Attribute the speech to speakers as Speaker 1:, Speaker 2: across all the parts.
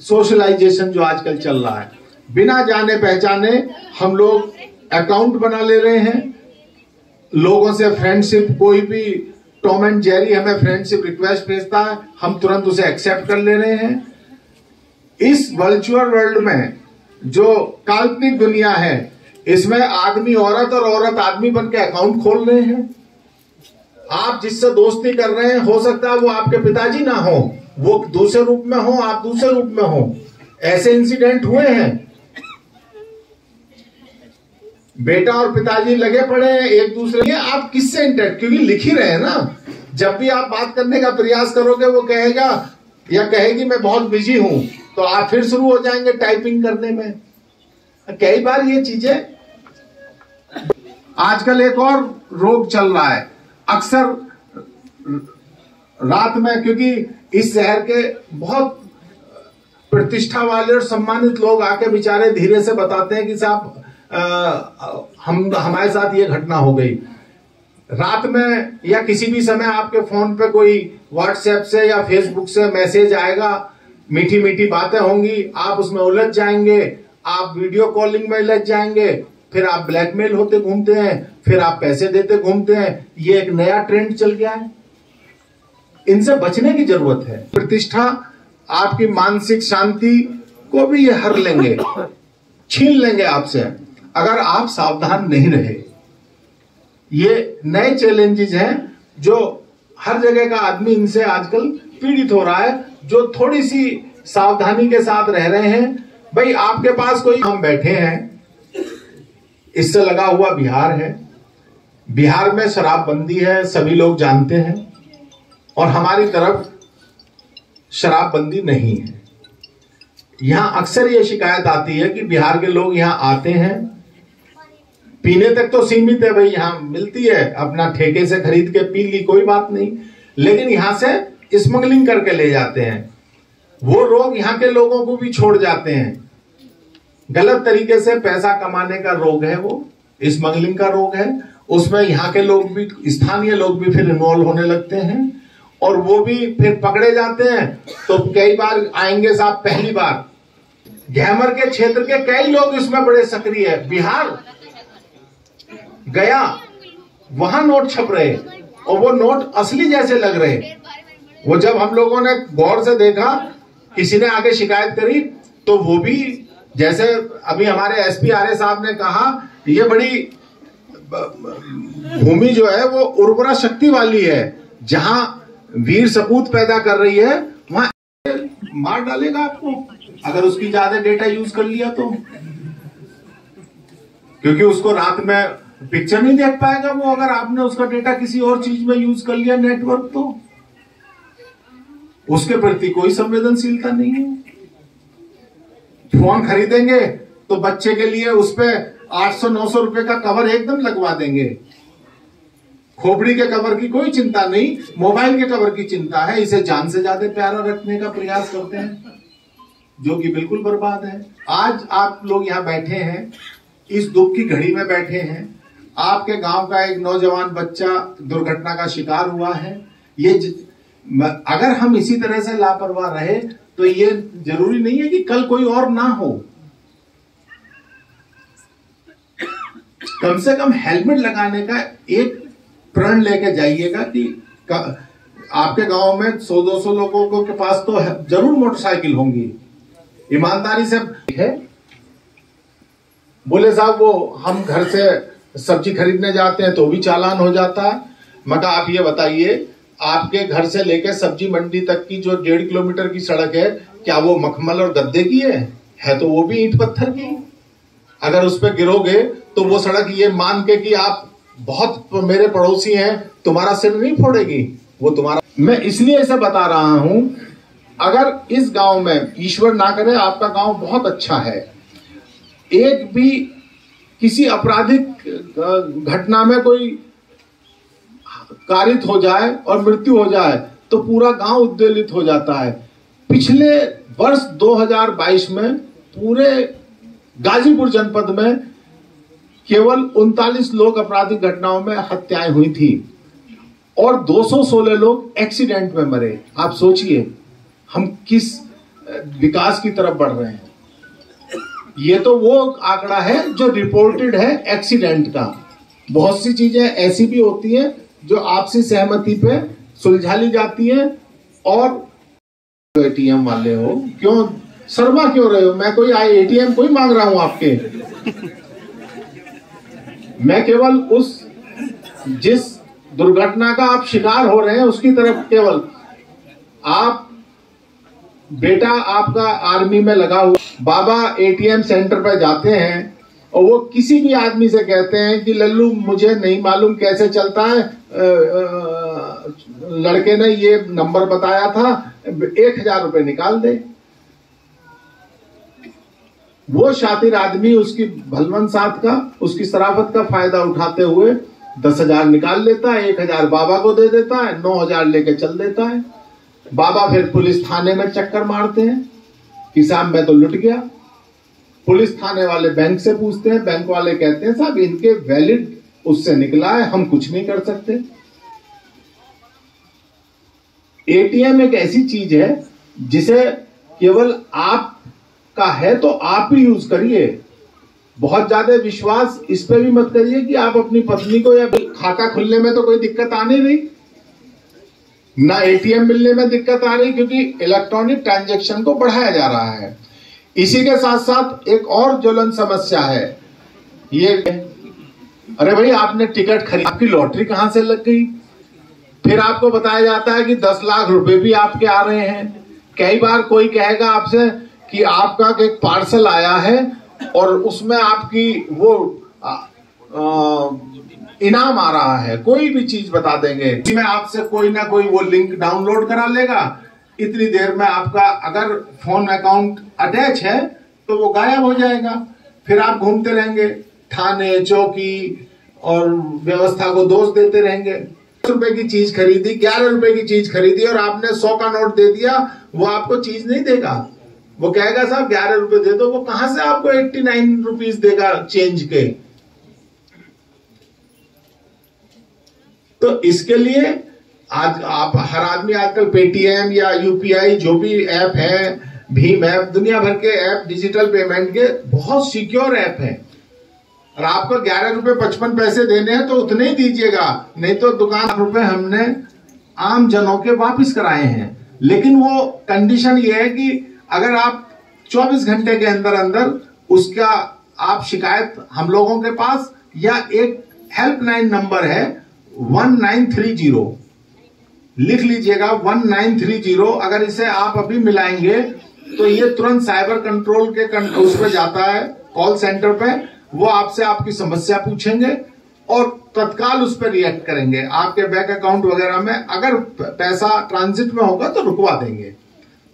Speaker 1: Socialisation जो आजकल चल रहा है, बिना जाने पहचाने हम लोग अकाउंट बना ले रहे हैं, लोगों से फ्रेंडशिप, कोई भी टॉम एंड जेरी हमें फ्रेंडशिप रिक्वेस्ट भेजता है, हम तुरंत उसे एक्सेप्ट कर ले रहे हैं। इस वर्चुअल वर्ल्ड में जो काल्पनिक दुनिया है, इसमें आदमी औरत और औरत आदमी बन के अकाउंट खोल रहे हैं। आप जिससे दोस्ती कर रहे हैं, हो सकता है वो आपके पिताजी ना हो, वो दूसरे रूप में हो, आप दूसरे रूप में हो। ऐसे इंसिडेंट हुए हैं। बेटा और पिताजी लगे पड़े हैं एक दूसरे, आप किससे इंटरेक्ट, क्योंकि लिख ही रहे हैं ना। जब भी आप बात करने का प्रयास करोगे, वो कहेगा या कहेगी मैं बहुत बिजी हूं, तो आप फिर शुरू हो जाएंगे टाइपिंग करने में। कई बार ये चीजें, आजकल एक और रोग चल रहा है, अक्सर रात में, क्योंकि इस शहर के बहुत प्रतिष्ठा वाले और सम्मानित लोग आके बेचारे धीरे से बताते हैं कि साहब हमारे साथ ये घटना हो गई। रात में या किसी भी समय आपके फोन पे कोई व्हाट्सएप से या फेसबुक से मैसेज आएगा, मीठी मीठी बातें होंगी, आप उसमें उलझ जाएंगे, आप वीडियो कॉलिंग में उलझ जाएंगे, फिर आप ब्लैकमेल होते घूमते हैं, फिर आप पैसे देते घूमते हैं। ये एक नया ट्रेंड चल गया है, इनसे बचने की जरूरत है। प्रतिष्ठा, आपकी मानसिक शांति को भी ये हर लेंगे, छीन लेंगे आपसे, अगर आप सावधान नहीं रहे। ये नए चैलेंजेस हैं जो हर जगह का आदमी इनसे आजकल पीड़ित हो रहा है, जो थोड़ी सी सावधानी के साथ रह रहे हैं। भाई आपके पास कोई, हम बैठे हैं, इससे लगा हुआ बिहार है, बिहार में शराबबंदी है, सभी लोग जानते हैं, और हमारी तरफ शराबबंदी नहीं है। यहां अक्सर ये शिकायत आती है कि बिहार के लोग यहां आते हैं, पीने तक तो सीमित है, भाई यहां मिलती है, अपना ठेके से खरीद के पी ली, कोई बात नहीं, लेकिन यहां से स्मगलिंग करके ले जाते हैं। वो रोग यहां के लोगों को भी छोड़ जाते हैं। गलत तरीके से पैसा कमाने का रोग है, वो स्मगलिंग का रोग है। उसमें यहाँ के लोग भी, स्थानीय लोग भी फिर इन्वॉल्व होने लगते हैं, और वो भी फिर पकड़े जाते हैं। तो कई बार आएंगे साहब, पहली बार ग्यामर के क्षेत्र के कई लोग इसमें बड़े सक्रिय है। बिहार गया, वहां नोट छप रहे, और वो नोट असली जैसे लग रहे। वो जब हम लोगों ने गौर से देखा, किसी ने आगे शिकायत करी, तो वो भी जैसे अभी हमारे एसपी आर्य साहब ने कहा, ये बड़ी भूमि जो है वो उर्वरा शक्ति वाली है, जहां वीर सपूत पैदा कर रही है, वहां मार डालेगा आपको अगर उसकी ज्यादा डेटा यूज कर लिया तो, क्योंकि उसको रात में पिक्चर नहीं देख पाएगा वो, अगर आपने उसका डेटा किसी और चीज में यूज कर लिया, नेटवर्क, तो उसके प्रति कोई संवेदनशीलता नहीं है। फोन खरीदेंगे तो बच्चे के लिए उस पे 800-900 रुपए का कवर एकदम लगवा देंगे। खोपड़ी के कवर की कोई चिंता नहीं, मोबाइल के कवर की चिंता है। इसे जान से ज्यादा प्यारा रखने का प्रयास करते हैं, जो कि बिल्कुल बर्बाद है। आज आप लोग यहाँ बैठे हैं, इस दुख की घड़ी में बैठे हैं। आपके गांव का एक नौजवान बच्चा दुर्घटना का शिकार हुआ है। ये अगर हम इसी तरह से लापरवाह रहे, तो ये जरूरी नहीं है कि कल कोई और ना हो। कम से कम हेलमेट लगाने का एक प्रण लेके जाइएगा कि आपके गांव में 100-200 लोगों के पास तो जरूर मोटरसाइकिल होंगी। ईमानदारी से है, बोले साहब वो हम घर से सब्जी खरीदने जाते हैं तो भी चालान हो जाता है। मैं कहा आप ये बताइए, आपके घर से लेकर सब्जी मंडी तक की जो 1.5 किलोमीटर की सड़क है, क्या वो मखमल और गद्दे की है तो वो भी ईंट पत्थर की। अगर उस पर गिरोगे तो वो सड़क ये मान के कि आप बहुत मेरे पड़ोसी हैं, तुम्हारा सिर नहीं फोड़ेगी, वो तुम्हारा। मैं इसलिए इसे बता रहा हूं, अगर इस गांव में, ईश्वर ना करे आपका गांव बहुत अच्छा है, एक भी किसी आपराधिक घटना में कोई कारित हो जाए और मृत्यु हो जाए तो पूरा गांव उद्वेलित हो जाता है। पिछले वर्ष 2022 में पूरे गाजीपुर जनपद में केवल 39 लोग आपराधिक घटनाओं में हत्याएं हुई थी और 216 लोग एक्सीडेंट में मरे। आप सोचिए हम किस विकास की तरफ बढ़ रहे हैं। ये तो वो आंकड़ा है जो रिपोर्टेड है एक्सीडेंट का। बहुत सी चीजें ऐसी भी होती हैं जो आपसी सहमति पे सुलझा ली जाती हैं। और एटीएम वाले हो, क्यों शर्मा क्यों रहे हो? मैं कोई एटीएम कोई मांग रहा हूं आपके। मैं केवल उस जिस दुर्घटना का आप शिकार हो रहे हैं उसकी तरफ, केवल आप बेटा आपका आर्मी में लगा हुआ, बाबा एटीएम सेंटर पर जाते हैं और वो किसी भी आदमी से कहते हैं कि लल्लू मुझे नहीं मालूम कैसे चलता है, लड़के ने ये नंबर बताया था, 1000 रुपए निकाल दे। वो शातिर आदमी उसकी भलवन साथ का, उसकी शराफत का फायदा उठाते हुए 10,000 निकाल लेता है, 1,000 बाबा को दे देता है, 9,000 लेके चल देता है। बाबा फिर पुलिस थाने में चक्कर मारते हैं कि साहब मैं तो लुट गया। पुलिस थाने वाले बैंक से पूछते हैं, बैंक वाले कहते हैं साहब इनके वैलिड उससे निकला है, हम कुछ नहीं कर सकते। एटीएम एक ऐसी चीज है जिसे केवल आपका है तो आप ही यूज करिए। बहुत ज्यादा विश्वास इस पे भी मत करिए कि आप अपनी पत्नी को, या खाता खुलने में तो कोई दिक्कत आनी नहीं, ना एटीएम मिलने में दिक्कत आ रही, क्योंकि इलेक्ट्रॉनिक ट्रांजैक्शन को बढ़ाया जा रहा है। इसी के साथ साथ एक और ज्वलन समस्या है ये, अरे भाई आपने टिकट खरीद, आपकी लॉटरी कहां से लग गई? फिर आपको बताया जाता है कि 10 लाख रुपए भी आपके आ रहे हैं। कई बार कोई कहेगा आपसे कि आपका एक पार्सल आया है और उसमें आपकी वो इनाम आ रहा है, कोई भी चीज बता देंगे, मैं आपसे कोई ना कोई वो लिंक डाउनलोड करा लेगा, इतनी देर में आपका अगर फोन अकाउंट अटैच है तो वो गायब हो जाएगा। फिर आप घूमते रहेंगे थाने चौकी और व्यवस्था को दोष देते रहेंगे। 10 रुपए की चीज खरीदी, 11 रुपए की चीज खरीदी और आपने 100 का नोट दे दिया, वो आपको चीज नहीं देगा। वो कहेगा साहब 11 रुपए दे दो, वो कहां से आपको 89 रुपीज देगा चेंज के। तो इसके लिए आज आप हर आदमी आजकल पेटीएम या यूपीआई जो भी ऐप है, भीम ऐप, दुनिया भर के ऐप डिजिटल पेमेंट के बहुत सिक्योर ऐप हैं। और आपको 11 रुपए 55 पैसे देने हैं तो उतने ही दीजिएगा, नहीं तो दुकान रुपए हमने आम जनों के वापस कराए हैं। लेकिन वो कंडीशन ये है कि अगर आप 24 घंटे के अंदर अंदर उसका आप शिकायत हम लोगों के पास, या एक हेल्पलाइन नंबर है 1930, लिख लीजिएगा 1930। अगर इसे आप अभी मिलाएंगे तो ये तुरंत साइबर कंट्रोल के उस पर जाता है, कॉल सेंटर पे। वो आपसे आपकी समस्या पूछेंगे और तत्काल उस पर रिएक्ट करेंगे। आपके बैंक अकाउंट वगैरह में अगर पैसा ट्रांजिट में होगा तो रुकवा देंगे।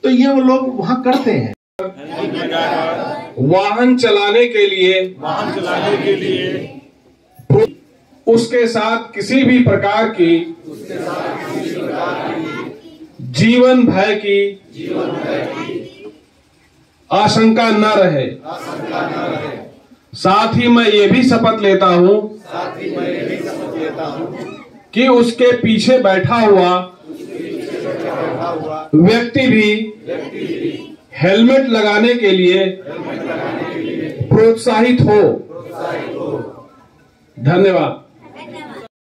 Speaker 1: तो ये वो लोग वहां करते हैं।
Speaker 2: वाहन चलाने के लिए उसके साथ किसी भी प्रकार की जीवन भय की आशंका न रहे। साथ ही मैं ये भी शपथ लेता हूं कि उसके पीछे बैठा हुआ व्यक्ति भी हेलमेट लगाने के लिए प्रोत्साहित हो। धन्यवाद।